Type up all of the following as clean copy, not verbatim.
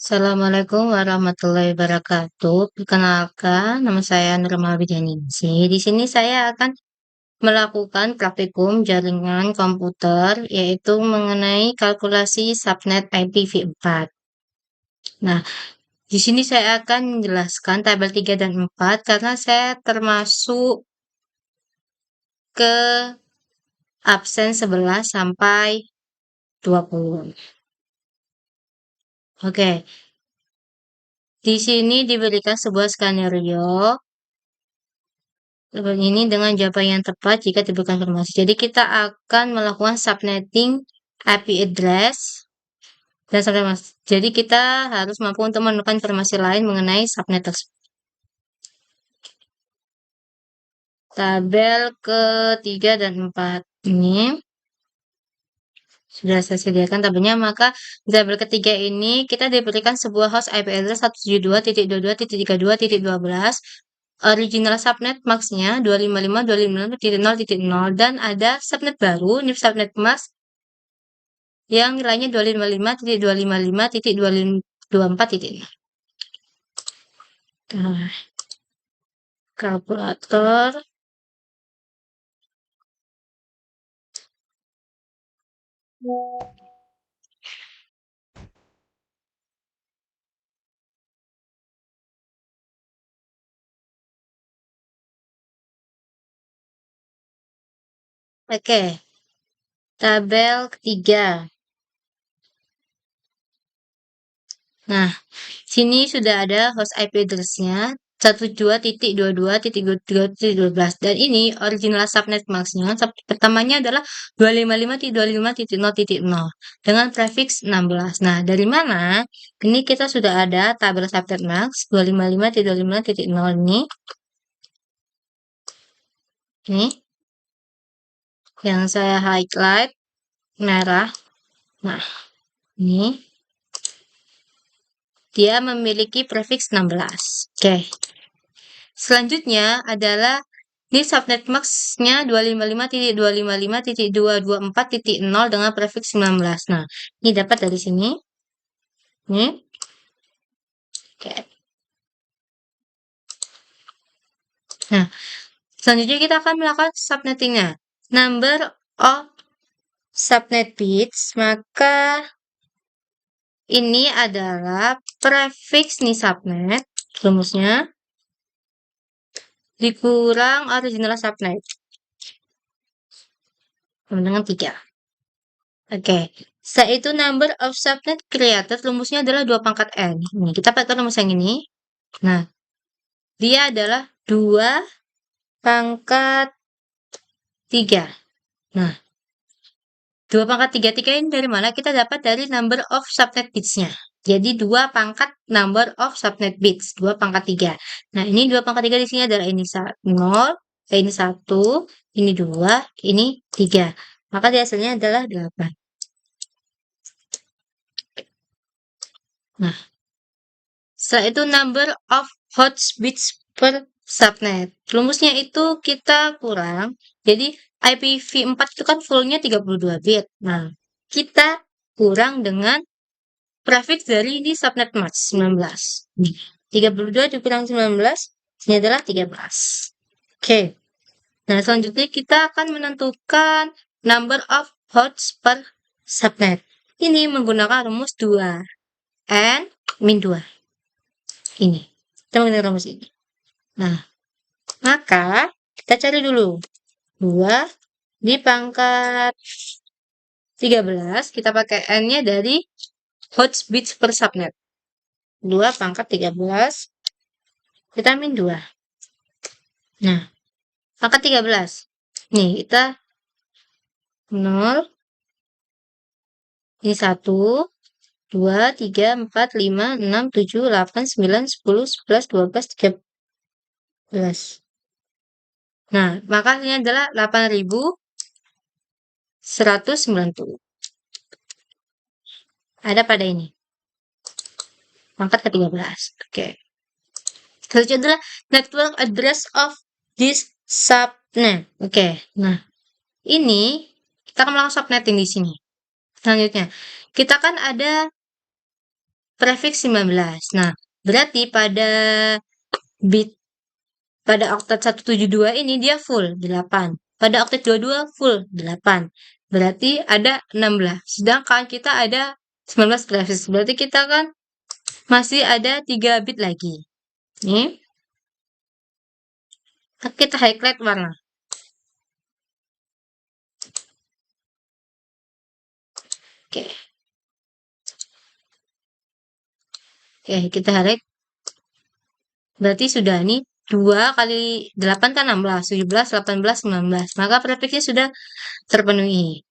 Assalamualaikum warahmatullahi wabarakatuh. Perkenalkan, nama saya Nurma Widianingsih. Di sini saya akan melakukan praktikum jaringan komputer, yaitu mengenai kalkulasi subnet IPv4. Nah, di sini saya akan menjelaskan tabel 3 dan 4 karena saya termasuk ke absen 11 sampai 20. Oke, di sini diberikan sebuah skenario. Ini dengan jawaban yang tepat jika diberikan informasi. Jadi kita akan melakukan subnetting IP address dan subnet. Jadi kita harus mampu untuk menemukan informasi lain mengenai subnet tersebut. Tabel ke-3 dan 4 ini sudah saya sediakan tabelnya, maka di tabel ketiga ini kita diberikan sebuah host IP address 172.22.32.12. Original subnet max-nya 255.255.0.0 dan ada subnet baru, ini subnet max yang nilainya 255.255.254. Nah, kalkulator. Oke, tabel ketiga. Nah, sini sudah ada host IP address-nya 12.22.23.12 dan ini original subnet max-nya pertamanya adalah 255.255.0.0 dengan prefix 16. Nah, dari mana? Ini kita sudah ada tabel subnet max 255.255.0 ini. Ini yang saya highlight merah. Nah, ini dia memiliki prefix 16. Oke. Selanjutnya adalah ini subnet max-nya 255.255.224.0 dengan prefix 19. Nah, ini dapat dari sini. Ini. Oke. Nah, selanjutnya kita akan melakukan subnetting-nya. Number of subnet bits, maka ini adalah prefix nih subnet, rumusnya dikurang original subnet dengan 3. Oke, setelah itu number of subnet created, rumusnya adalah 2 pangkat N. Ini kita pakai rumus yang ini. Nah, dia adalah 2 pangkat 3. Nah, 2 pangkat 3 ini dari mana? Kita dapat dari number of subnet bits-nya. Jadi 2 pangkat number of subnet bits, 2 pangkat 3. Nah, ini 2 pangkat 3 di sini adalah ini 0, ini 1, ini 2, ini 3. Maka hasilnya adalah 8. Nah, setelah itu number of host bits per subnet. Rumusnya itu kita kurang. Jadi IPv4 itu kan fullnya 32 bit. Nah, kita kurang dengan prefix dari ini subnet max 19. Nih, 32 dikurang 19, ini adalah 13. Oke. Nah, selanjutnya kita akan menentukan number of hosts per subnet. Ini menggunakan rumus 2. N min 2. Ini. Kita menggunakan rumus ini. Nah, maka kita cari dulu. 2 di pangkat 13, kita pakai N-nya dari host bits per subnet. 2 pangkat 13, kita min 2. Nah, pangkat 13. Nih, kita 0, ini 1, 2, 3, 4, 5, 6, 7, 8, 9, 10, 11, 12, 13. Nah, maka hasilnya adalah 8.190. Ada pada ini. Pangkat ke-13. Oke. Selanjutnya adalah network address of this subnet. Oke. Nah, ini kita akan melakukan subnetting di sini. Selanjutnya, kita kan ada prefix 19. Nah, berarti pada oktet 172 ini dia full 8. Pada oktet 22 full 8. Berarti ada 16. Sedangkan kita ada 19 prefix. Berarti kita kan masih ada 3 bit lagi. Nih. Kita highlight warna. Oke. Oke, kita highlight. Berarti sudah nih 2 kali 8 kan 16, 17, 18, 19. Maka prefixnya sudah terpenuhi.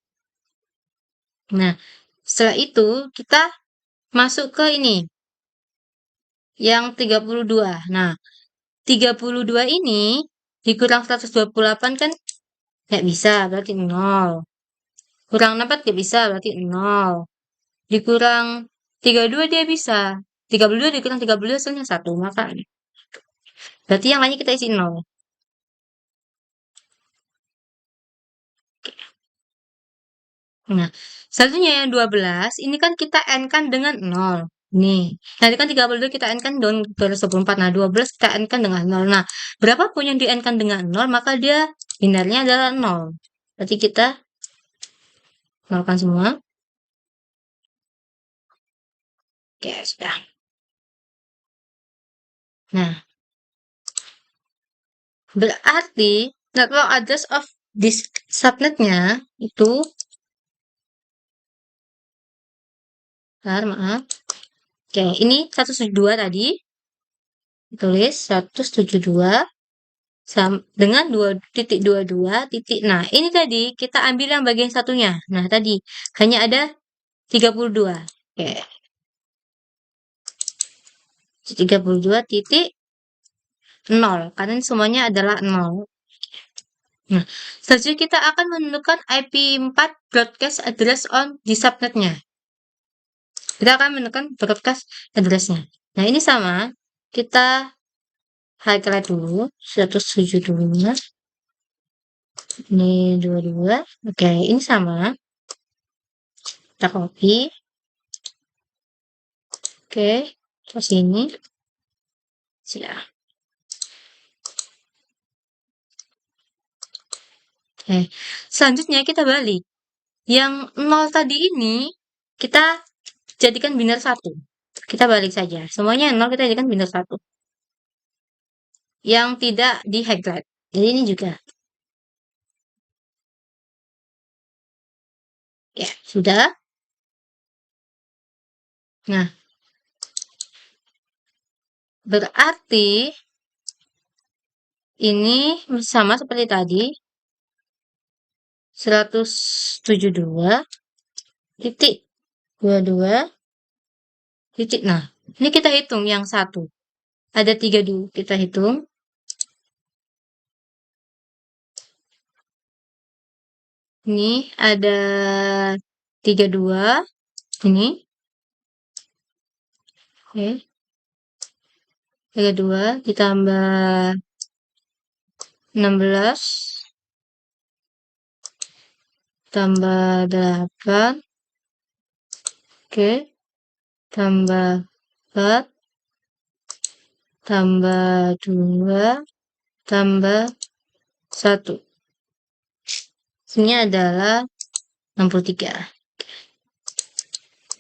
Nah, setelah itu kita masuk ke ini. Yang 32. Nah, 32 ini dikurang 128 kan nggak bisa, berarti 0. Kurang 4 nggak bisa, berarti 0. Dikurang 32 dia bisa. 32 dikurang 32 hasilnya 1. Maka berarti yang lainnya kita isi 0. Nah, selanjutnya yang 12, ini kan kita N-kan dengan 0. Nih, nanti kan 32 kita N-kan dengan 224. Nah, 12 kita N-kan dengan 0. Nah, berapapun yang di N-kan dengan 0, maka dia binarnya adalah 0. Berarti kita nolkan semua. Oke, sudah. Nah, berarti network address of this subnetnya itu, bentar, maaf. Oke, ini 172 tadi. Tulis 172 dengan 2.22 titik. Nah, ini tadi kita ambil yang bagian satunya. Nah, tadi hanya ada 32. Oke. 32.0 karena semuanya adalah 0. Nah, selanjutnya kita akan menentukan IP4 broadcast address on di subnetnya. Kita akan menentukan broadcast addressnya. Nah, ini sama. Kita highlight dulu 172. Ini 22. Oke, ini sama. Kita copy. Oke, ke sini. Sudah. Oke, selanjutnya kita balik. Yang 0 tadi ini kita jadikan binar 1. Kita balik saja. Semuanya 0 kita jadikan binar 1. Yang tidak di highlight. Jadi ini juga. Ya, sudah. Nah, berarti ini sama seperti tadi. 172.22 titik. Nah, ini kita hitung yang 1. Ada 3 dulu. Kita hitung. Ini ada 32. Ini. Oke. 32 ditambah 16 tambah 8. Oke. Tambah 4 tambah 2 tambah 1. Ini adalah 63.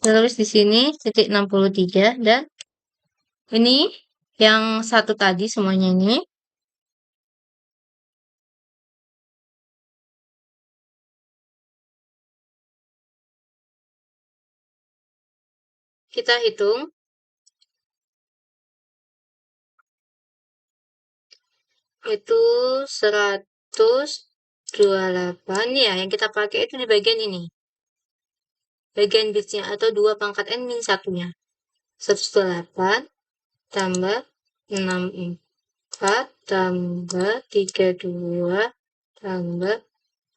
Terus di sini titik 63 dan ini yang 1 tadi semuanya ini. Kita hitung. Itu 128 ya, yang kita pakai itu di bagian ini. Bagian bitsnya atau 2 pangkat N min 1-nya. 128 tambah 64 tambah 32 tambah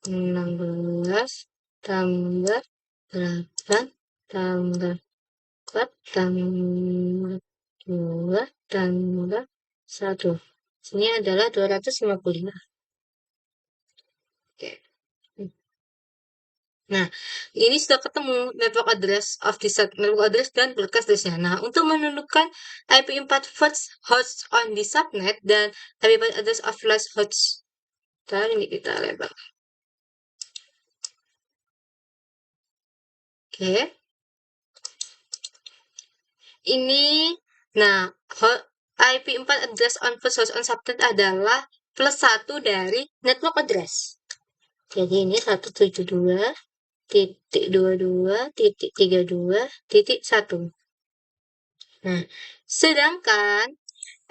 16 tambah 8 tambah 4 tambah 2 tambah 1. Ini adalah 255. Oke. Nah, ini sudah ketemu network address of the network address dan broadcast address-nya. Nah, untuk menentukan IP4 first host on the subnet dan IP4 address of last host. Ntar ini kita lebar. Oke. Ini, nah, IP4 address on first host on subnet adalah plus 1 dari network address. Jadi ini 172.22.32.1. Nah, sedangkan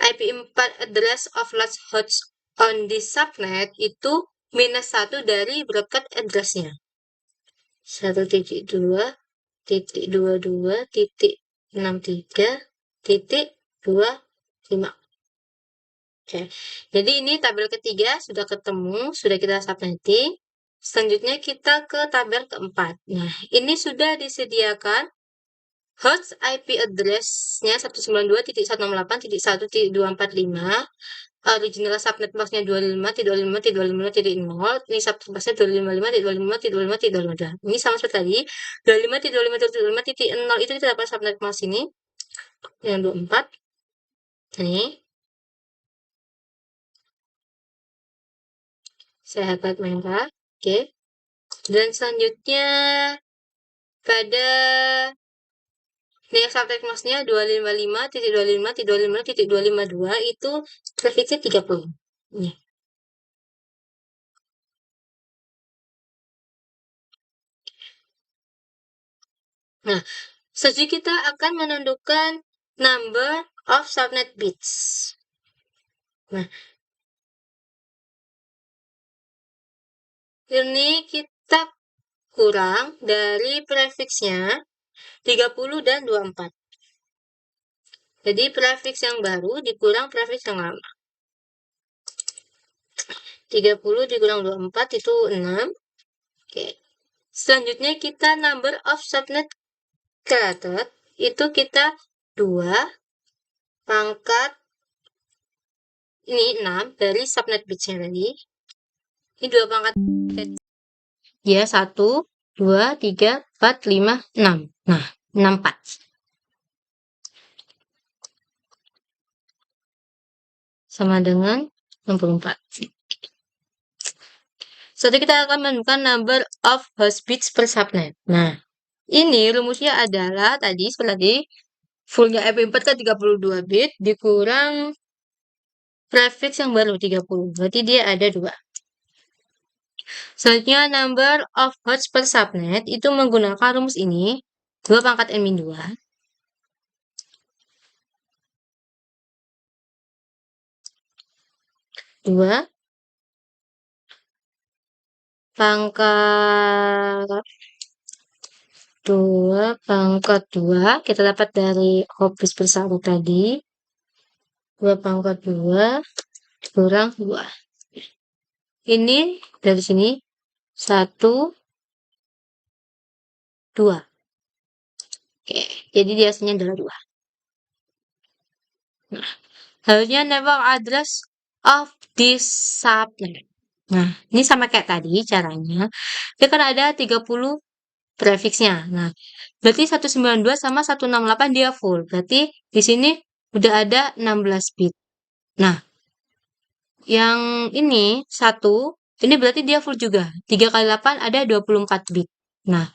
IP4 address of last host on the subnet itu minus 1 dari broadcast address-nya. 1.2.22.63.25. Oke, jadi ini tabel ketiga sudah ketemu, sudah kita subnetting. Selanjutnya kita ke tabel keempat. Nah, ini sudah disediakan host IP address-nya 192.168.1.245. Original subnet mask-nya 25.25.25.0. Ini subnet mask-nya 255.255.255.252. Ini sama seperti tadi. 25.25.25.0 itu kita dapat subnet mask ini. Yang 24. Ini. Saya hapus merah. Oke. Dan selanjutnya pada subnet mask-nya 255.255.255.252 itu trafiknya 30. Nih. Nah, selanjutnya kita akan menentukan number of subnet bits. Nah, ini kita kurang dari prefixnya 30 dan 24. Jadi prefix yang baru dikurang prefix yang lama. 30 dikurang 24 itu 6. Oke. Selanjutnya kita number of subnet created itu kita 2 pangkat ini 6 dari subnet bitsnya tadi. Ini 2 pangkat ya 1, 2, 3, 4, 5, 6. Nah, 64. Sama dengan 64. Selanjutnya kita akan menemukan number of host bits per subnet. Nah, ini rumusnya adalah tadi seperti fullnya IP4 kan 32 bit dikurang prefix yang baru 30. Berarti dia ada 2. Selanjutnya number of hosts per subnet itu menggunakan rumus ini 2 pangkat n-2 2 pangkat 2 pangkat 2 kita dapat dari host per subnet tadi 2 pangkat 2 kurang 2. Ini dari sini 1, 2. Oke, jadi dia hasilnya adalah 2. Nah, harusnya network address of this subnet. Nah, ini sama kayak tadi caranya. Dia kan ada 30 prefixnya. Nah, berarti 192 sama 168 dia full. Berarti di sini udah ada 16 bit. Nah, yang ini 1, ini berarti dia full juga. 3 kali 8 ada 24 bit. Nah,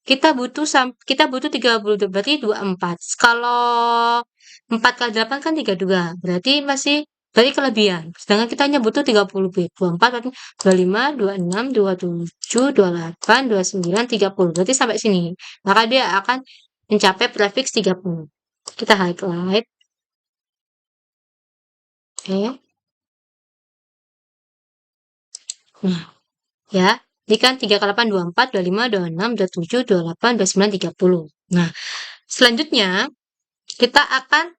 kita butuh 30, berarti 24. Kalau 4 kali 8 kan 32. Berarti kelebihan. Sedangkan kita hanya butuh 30 bit. 24 berarti 25, 26, 27, 28, 29, 30. Berarti sampai sini. Maka dia akan mencapai prefix 30. Kita highlight. Oke. Nah, ya. Ini kan 3 kali 8, 24, 25, 26, 27, 28, 29, 30. Nah, selanjutnya kita akan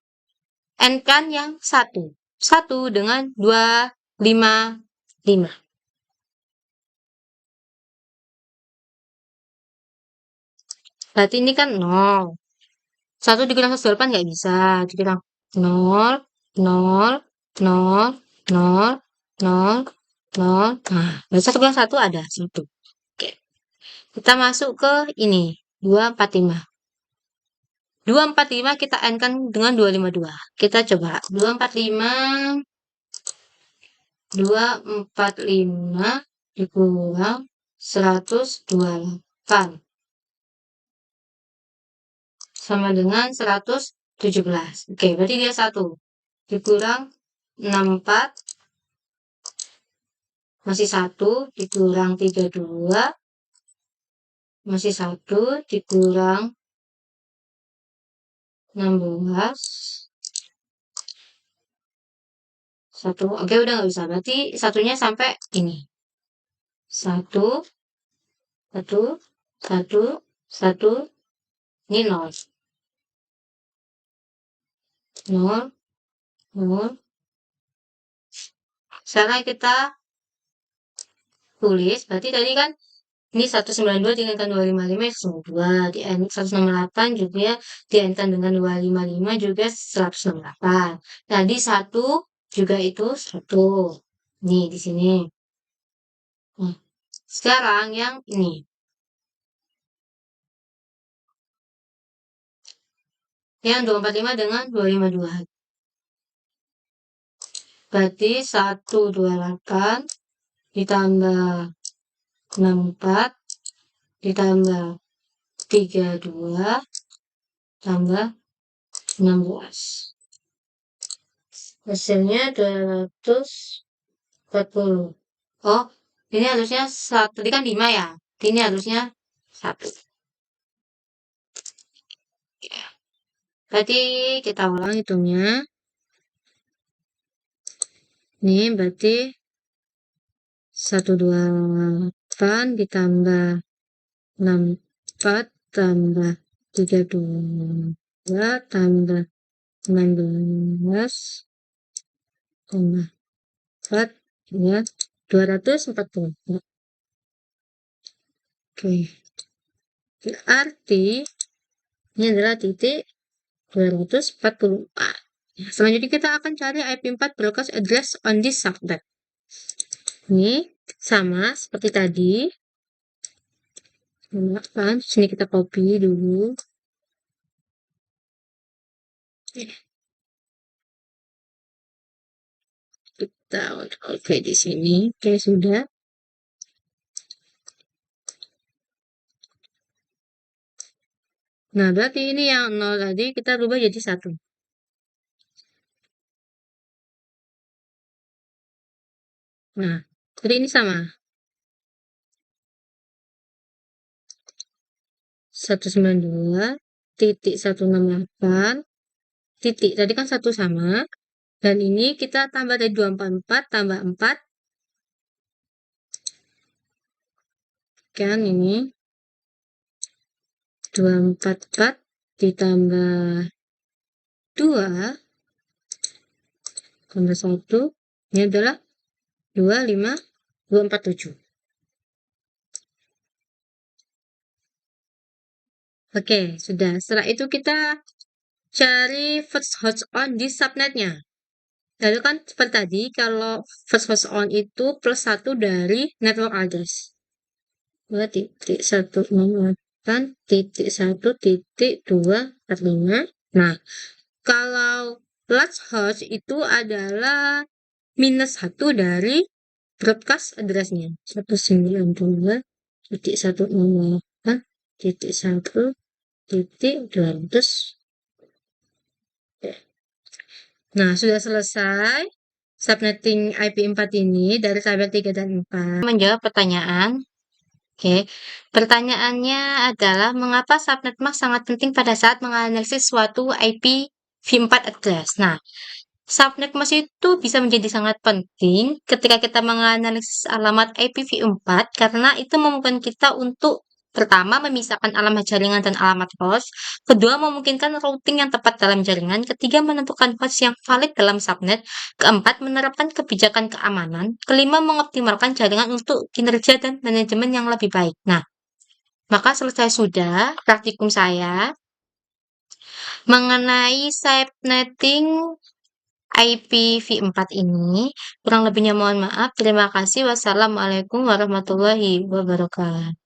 N-kan yang 1. 1 dengan 2, 5, 5. Berarti ini kan 0. 1 dikurang 128 nggak bisa. Dikurang 0, 0, 0, 0, 0, 0. Nah, berarti 1 kurang 1 ada 1. Oke. Kita masuk ke ini, 245. 245 kita N-kan dengan 252. Kita coba 245 dikurang 128 sama dengan 117. Oke, berarti dia 1 dikurang 64 masih 1 dikurang 32 masih 1 dikurang 16 1. Oke, udah nggak bisa. Berarti satunya sampai ini. 1 1 1 1 ini 0 0 0. Sekarang kita tulis, berarti tadi kan ini 192 dengan 255 ya 102, di 168 juga diantar dengan 255 juga 168. Tadi 1 juga itu 1. Nih di sini. Nah, sekarang yang ini. Yang 245 dengan 252. Berarti 128 ditambah 64 ditambah 32 tambah 16. Hasilnya 240. Oh, ini harusnya 1. Tadi kan 5 ya. Ini harusnya 1. Berarti kita ulang hitungnya. Ini berarti 128 ditambah 64 tambah 32 tambah 16 tambah 4 ya 240. Oke. Berarti ini adalah titik 244. Selanjutnya kita akan cari IP4 broadcast address on this subnet. Ini sama seperti tadi. Kan, sini kita copy dulu. Kita oke di sini. Oke, sudah. Nah, berarti ini yang 0 tadi kita rubah jadi 1. Nah, jadi ini sama. 192.168 titik. Tadi kan 1 sama. Dan ini kita tambah dari 244 tambah 4. Kan ini 244 ditambah 2 tambah 1. Ini adalah 247. Oke, sudah. Setelah itu kita cari first host on di subnetnya. Lalu kan seperti tadi, kalau first host on itu plus 1 dari network address. 2.168.1.245. Nah, kalau last host itu adalah minus 1 dari broadcast address-nya. 192.168.1.200. Nah, sudah selesai subnetting IP4 ini dari tabel 3 dan 4. Menjawab pertanyaan. Oke, pertanyaannya adalah mengapa subnet mask sangat penting pada saat menganalisis suatu IPv4 address. Nah, subnet mask itu bisa menjadi sangat penting ketika kita menganalisis alamat IPv4 karena itu memungkinkan kita untuk pertama, memisahkan alamat jaringan dan alamat host. Kedua, memungkinkan routing yang tepat dalam jaringan. Ketiga, menentukan host yang valid dalam subnet. Keempat, menerapkan kebijakan keamanan. Kelima, mengoptimalkan jaringan untuk kinerja dan manajemen yang lebih baik. Nah, maka selesai sudah praktikum saya mengenai subnetting IPv4 ini. Kurang lebihnya mohon maaf. Terima kasih. Wassalamualaikum warahmatullahi wabarakatuh.